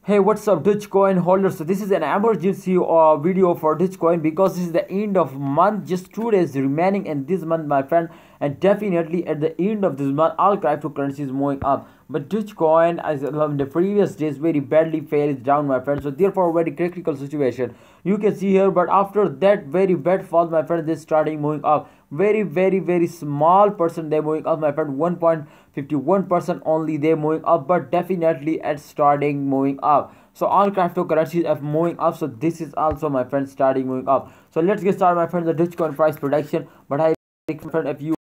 Hey, what's up, Dogecoin holders? So this is an emergency video for Dogecoin because this is the end of month, just 2 days remaining in this month, my friend, and definitely at the end of this month all cryptocurrencies moving up, but Dogecoin, as the previous days, very badly fails down, my friend. So therefore very critical situation you can see here. But after that very bad fall, my friend, they starting moving up. Very small percent they moving up, my friend. 1.51% only they moving up, but definitely at starting moving up. So all cryptocurrencies are moving up, so this is also, my friend, starting moving up. So let's get started, my friend, the Dogecoin price prediction. But I recommend, if you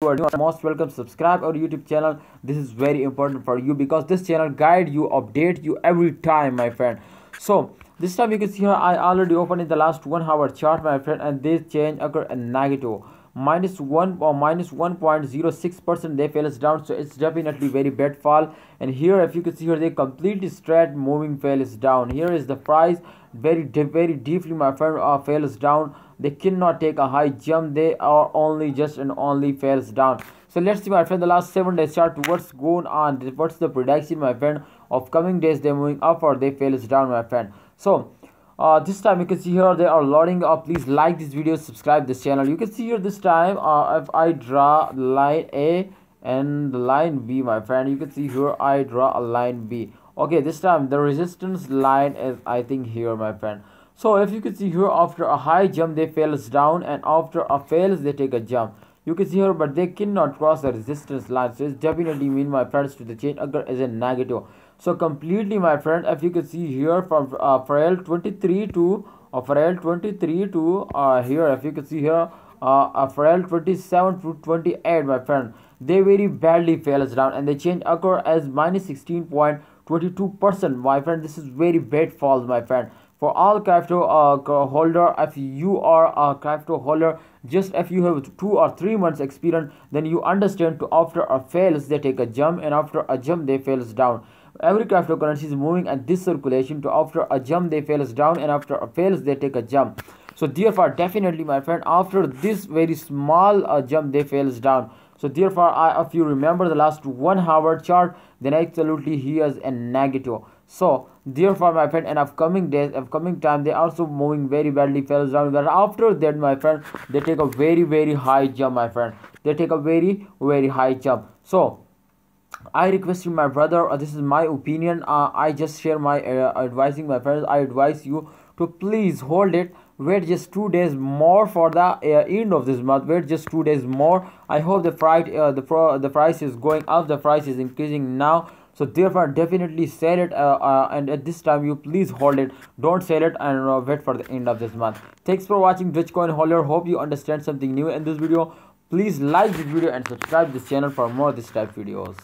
are most welcome, subscribe our YouTube channel. This is very important for you because this channel guide you, update you every time, my friend. So this time you can see here I already opened in the last 1 hour chart, my friend, and this change occur a negative -1 or -1.06% they fails down. So it's definitely very bad fall. And here, if you can see here, they completely straight moving fails down. Here is the price very deeply, my friend, fails down. They cannot take a high jump, they are only just and only fails down. So let's see, my friend, the last 7 days chart, what's going on, what's the prediction, my friend, of coming days. They're moving up or they fails down, my friend. So this time you can see here they are loading up. Please like this video, subscribe this channel. You can see here this time, if I draw line A and the line B, my friend, you can see here I draw a line B. Okay, this time the resistance line is, I think, here, my friend. So if you can see here, after a high jump they fails down, and after a fails they take a jump. You can see here, but they cannot cross the resistance line. So it's definitely mean, my friends, to the change occur as a negative. So completely, my friend, if you can see here from April 23 to here, if you can see here, April 27 to 28, my friend, they very badly fails down, and the change occur as -16.22%, my friend. This is very bad falls, my friend, for all crypto holder. If you are a crypto holder, just if you have 2 or 3 months experience, then you understand to after a fails they take a jump, and after a jump they fails down. Every cryptocurrency is moving at this circulation to after a jump they fails down, and after a fails they take a jump. So therefore definitely, my friend, after this very small jump they fails down. So therefore, if you remember the last 1 hour chart, then absolutely he is a negative. So therefore, my friend, in upcoming days, upcoming time, they also moving very badly fails down. But after that, my friend, they take a very high jump, my friend. They take a very high jump. So I request you, my brother, this is my opinion, I just share my advising, my friends. I advise you to please hold it, wait just 2 days more for the end of this month. Wait just 2 days more. I hope the price the price is going up, the price is increasing now. So therefore definitely sell it, and at this time you please hold it, don't sell it, and wait for the end of this month. Thanks for watching, Dogecoin holder. Hope you understand something new in this video. Please like this video and subscribe this channel for more this type videos.